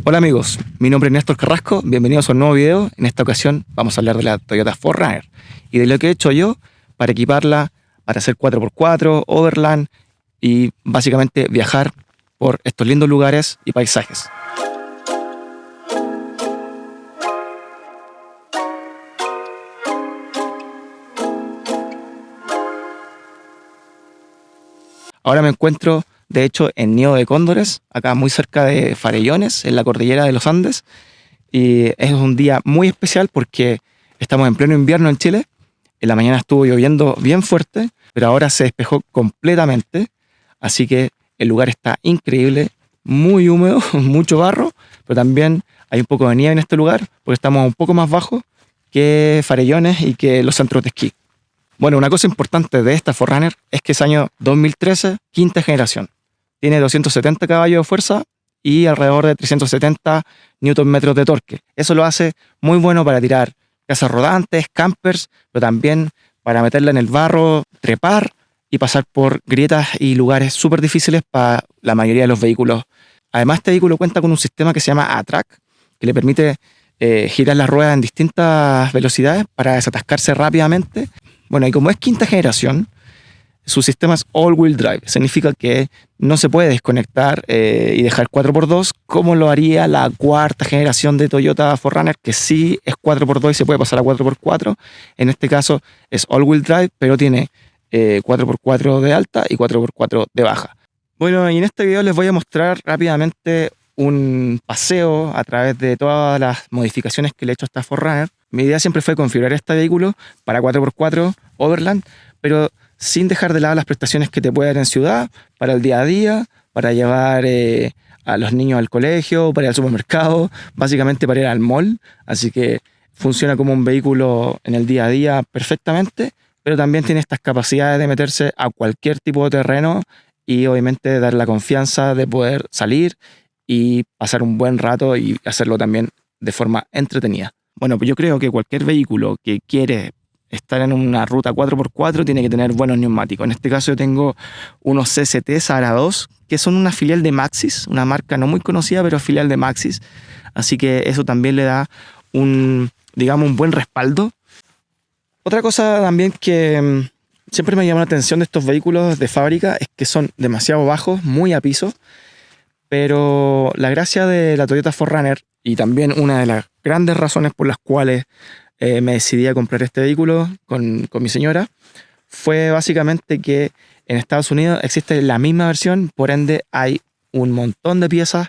Hola amigos, mi nombre es Néstor Carrasco, bienvenidos a un nuevo video. En esta ocasión vamos a hablar de la Toyota 4Runner y de lo que he hecho yo para equiparla, para hacer 4x4, overland y básicamente viajar por estos lindos lugares y paisajes. Ahora me encuentro, de hecho, en Nido de Cóndores, acá muy cerca de Farellones, en la cordillera de los Andes. Y es un día muy especial porque estamos en pleno invierno en Chile. En la mañana estuvo lloviendo bien fuerte, pero ahora se despejó completamente. Así que el lugar está increíble, muy húmedo, mucho barro, pero también hay un poco de nieve en este lugar porque estamos un poco más bajo que Farellones y que los centros de esquí. Bueno, una cosa importante de esta 4Runner es que es año 2013, quinta generación. Tiene 270 caballos de fuerza y alrededor de 370 Nm de torque. Eso lo hace muy bueno para tirar casas rodantes, campers, pero también para meterla en el barro, trepar y pasar por grietas y lugares súper difíciles para la mayoría de los vehículos. Además, este vehículo cuenta con un sistema que se llama A-Track, que le permite girar las ruedas en distintas velocidades para desatascarse rápidamente. Bueno, y como es quinta generación, su sistema es all-wheel drive. Significa que no se puede desconectar y dejar 4x2 como lo haría la cuarta generación de Toyota 4Runner, que sí es 4x2 y se puede pasar a 4x4. En este caso es all-wheel drive, pero tiene 4x4 de alta y 4x4 de baja. Bueno, y en este video les voy a mostrar rápidamente un paseo a través de todas las modificaciones que le he hecho a esta 4Runner. Mi idea siempre fue configurar este vehículo para 4x4 Overland, pero sin dejar de lado las prestaciones que te puede dar en ciudad, para el día a día, para llevar a los niños al colegio, para ir al supermercado, básicamente para ir al mall. Así que funciona como un vehículo en el día a día perfectamente, pero también tiene estas capacidades de meterse a cualquier tipo de terreno y obviamente dar la confianza de poder salir y pasar un buen rato y hacerlo también de forma entretenida. Bueno, pues yo creo que cualquier vehículo que quiere estar en una ruta 4x4 tiene que tener buenos neumáticos. En este caso yo tengo unos CCT Sahara 2, que son una filial de Maxxis, una marca no muy conocida, pero filial de Maxxis. Así que eso también le da un buen respaldo. Otra cosa también que siempre me llama la atención de estos vehículos de fábrica es que son demasiado bajos, muy a piso. Pero la gracia de la Toyota 4Runner y también una de las grandes razones por las cuales me decidí a comprar este vehículo con mi señora fue básicamente que en Estados Unidos existe la misma versión, por ende hay un montón de piezas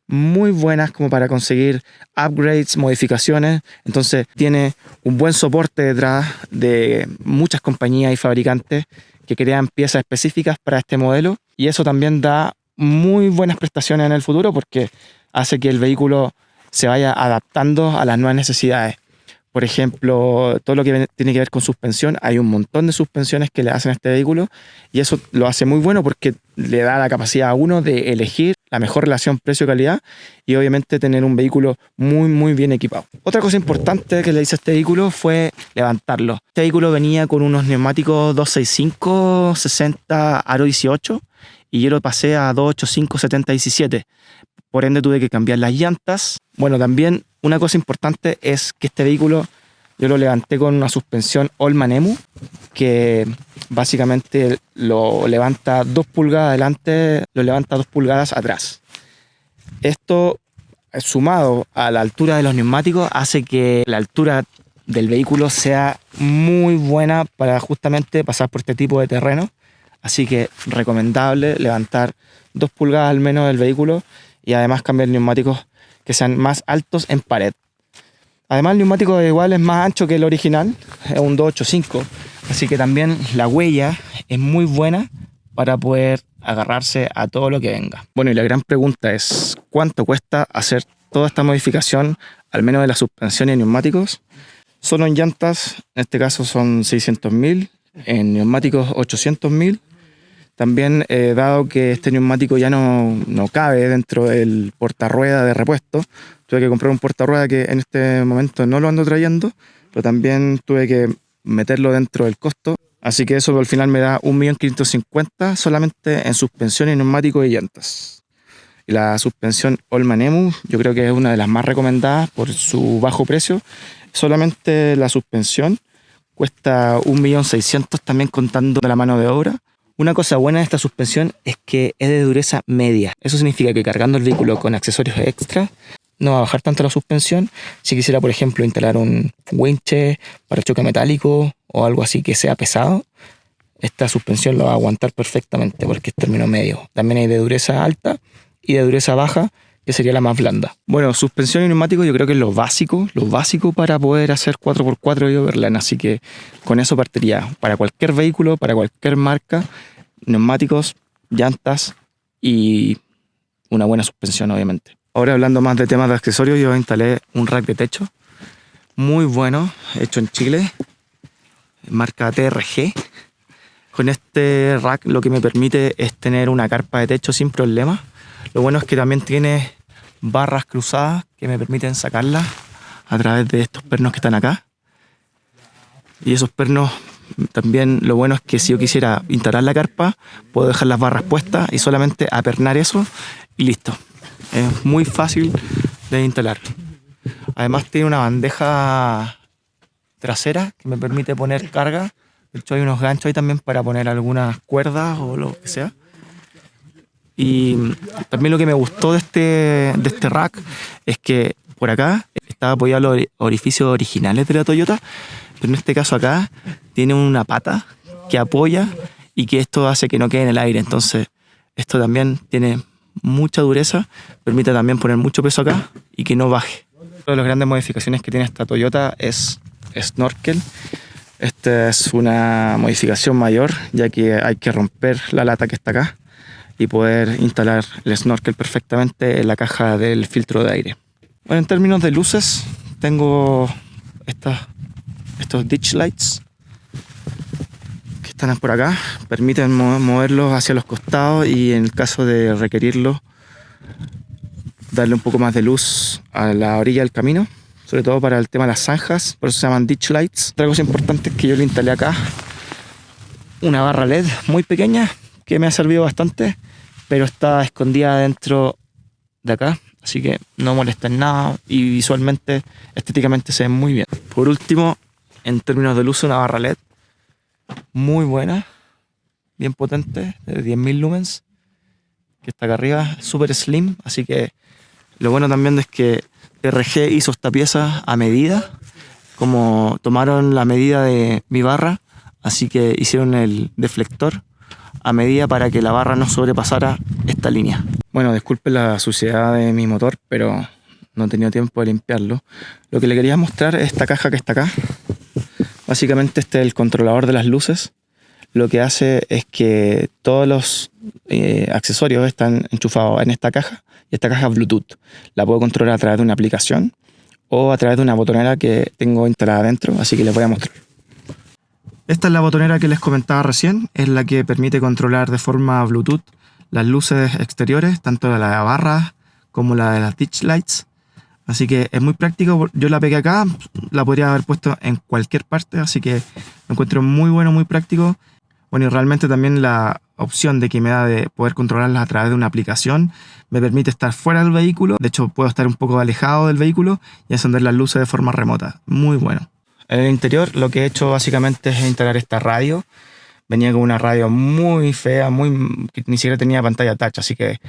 muy buenas como para conseguir upgrades, modificaciones. Entonces tiene un buen soporte detrás de muchas compañías y fabricantes que crean piezas específicas para este modelo, y eso también da muy buenas prestaciones en el futuro porque hace que el vehículo se vaya adaptando a las nuevas necesidades. Por ejemplo, todo lo que tiene que ver con suspensión, hay un montón de suspensiones que le hacen a este vehículo y eso lo hace muy bueno porque le da la capacidad a uno de elegir la mejor relación precio-calidad y obviamente tener un vehículo muy bien equipado. Otra cosa importante que le hice a este vehículo fue levantarlo. Este vehículo venía con unos neumáticos 265/60 aro 18 y yo lo pasé a 285/70-17. Por ende tuve que cambiar las llantas. Bueno, también una cosa importante es que este vehículo yo lo levanté con una suspensión Allman Emu, que básicamente lo levanta 2 pulgadas adelante, lo levanta 2 pulgadas atrás. Esto, sumado a la altura de los neumáticos, hace que la altura del vehículo sea muy buena para justamente pasar por este tipo de terreno. Así que recomendable levantar 2 pulgadas al menos del vehículo y además cambiar neumáticos que sean más altos en pared. Además el neumático igual es más ancho que el original, es un 285, así que también la huella es muy buena para poder agarrarse a todo lo que venga. Bueno, y la gran pregunta es ¿cuánto cuesta hacer toda esta modificación, al menos de la suspensión y neumáticos? Solo en llantas, en este caso son 600.000, en neumáticos 800.000. También, dado que este neumático ya no cabe dentro del portarrueda de repuesto, tuve que comprar un portarrueda que en este momento no lo ando trayendo, pero también tuve que meterlo dentro del costo. Así que eso al final me da 1.550.000 solamente en suspensión y neumático y llantas. Y la suspensión Allman Emu, yo creo que es una de las más recomendadas por su bajo precio. Solamente la suspensión cuesta 1.600.000 también contando la mano de obra. Una cosa buena de esta suspensión es que es de dureza media. Eso significa que cargando el vehículo con accesorios extra no va a bajar tanto la suspensión. Si quisiera, por ejemplo, instalar un winche para choque metálico o algo así que sea pesado, esta suspensión lo va a aguantar perfectamente porque es término medio. También hay de dureza alta y de dureza baja, que sería la más blanda. Bueno, suspensión y neumáticos yo creo que es lo básico para poder hacer 4x4 y Overland, así que con eso partiría. Para cualquier vehículo, para cualquier marca, neumáticos, llantas y una buena suspensión, obviamente. Ahora hablando más de temas de accesorios, yo instalé un rack de techo muy bueno, hecho en Chile, marca TRG. Con este rack lo que me permite es tener una carpa de techo sin problema. Lo bueno es que también tiene barras cruzadas que me permiten sacarlas a través de estos pernos que están acá. Y esos pernos también, lo bueno es que si yo quisiera instalar la carpa, puedo dejar las barras puestas y solamente apernar eso y listo. Es muy fácil de instalar. Además tiene una bandeja trasera que me permite poner carga. De hecho hay unos ganchos ahí también para poner algunas cuerdas o lo que sea. Y también lo que me gustó de este rack es que por acá estaba apoyado los orificios originales de la Toyota, pero en este caso acá tiene una pata que apoya y que esto hace que no quede en el aire. Entonces esto también tiene mucha dureza, permite también poner mucho peso acá y que no baje. Una de las grandes modificaciones que tiene esta Toyota es snorkel. Esta es una modificación mayor, ya que hay que romper la lata que está acá y poder instalar el snorkel perfectamente en la caja del filtro de aire. Bueno, en términos de luces, tengo estos ditch lights que están por acá, permiten moverlos hacia los costados y en el caso de requerirlo, darle un poco más de luz a la orilla del camino, sobre todo para el tema de las zanjas, por eso se llaman ditch lights. Otra cosa importante es que yo le instalé acá una barra LED muy pequeña que me ha servido bastante, pero está escondida dentro de acá, así que no molesta en nada y visualmente, estéticamente se ve muy bien. Por último, en términos de luz, una barra LED muy buena, bien potente, de 10.000 lumens, que está acá arriba, súper slim, así que lo bueno también es que TRG hizo esta pieza a medida, como tomaron la medida de mi barra, así que hicieron el deflector a medida para que la barra no sobrepasara esta línea. Bueno, disculpen la suciedad de mi motor, pero no he tenido tiempo de limpiarlo. Lo que le quería mostrar es esta caja que está acá. Básicamente este es el controlador de las luces. Lo que hace es que todos los accesorios están enchufados en esta caja, y esta caja es Bluetooth. La puedo controlar a través de una aplicación o a través de una botonera que tengo instalada adentro, así que les voy a mostrar. Esta es la botonera que les comentaba recién, es la que permite controlar de forma Bluetooth las luces exteriores, tanto la de la barra como la de las ditch lights. Así que es muy práctico, yo la pegué acá, la podría haber puesto en cualquier parte, así que lo encuentro muy bueno, muy práctico. Bueno, y realmente también la opción de que me da de poder controlarlas a través de una aplicación me permite estar fuera del vehículo, de hecho puedo estar un poco alejado del vehículo y encender las luces de forma remota, muy bueno. En el interior lo que he hecho básicamente es instalar esta radio. Venía con una radio muy fea, que ni siquiera tenía pantalla touch, así que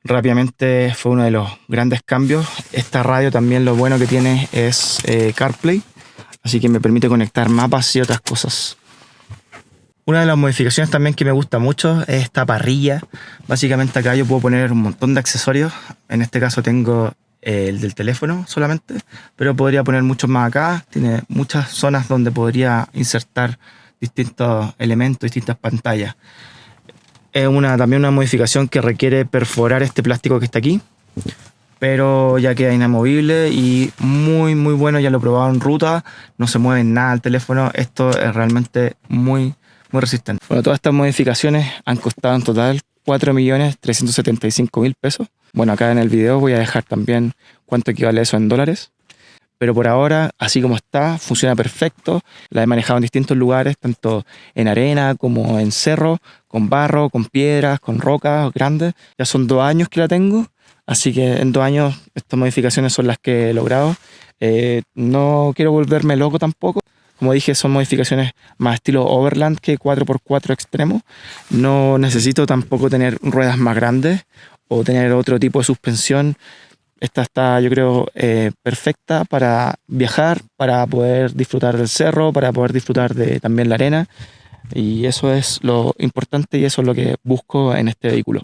rápidamente fue uno de los grandes cambios. Esta radio también lo bueno que tiene es CarPlay, así que me permite conectar mapas y otras cosas. Una de las modificaciones también que me gusta mucho es esta parrilla. Básicamente acá yo puedo poner un montón de accesorios. En este caso tengo el del teléfono solamente, pero podría poner muchos más acá. Tiene muchas zonas donde podría insertar distintos elementos, distintas pantallas. Es también una modificación que requiere perforar este plástico que está aquí, pero ya queda inamovible y muy bueno. Ya lo he probado en ruta, no se mueve nada el teléfono. Esto es realmente muy resistente. Bueno, todas estas modificaciones han costado en total 4.375.000 pesos. Bueno, acá en el video voy a dejar también cuánto equivale eso en dólares. Pero por ahora, así como está, funciona perfecto. La he manejado en distintos lugares, tanto en arena como en cerro, con barro, con piedras, con rocas grandes. Ya son 2 años que la tengo, así que en 2 años estas modificaciones son las que he logrado. No quiero volverme loco tampoco. Como dije, son modificaciones más estilo Overland que 4x4 extremo. No necesito tampoco tener ruedas más grandes o tener otro tipo de suspensión. Esta está, yo creo, perfecta para viajar, para poder disfrutar del cerro, para poder disfrutar de también la arena. Y eso es lo importante y eso es lo que busco en este vehículo.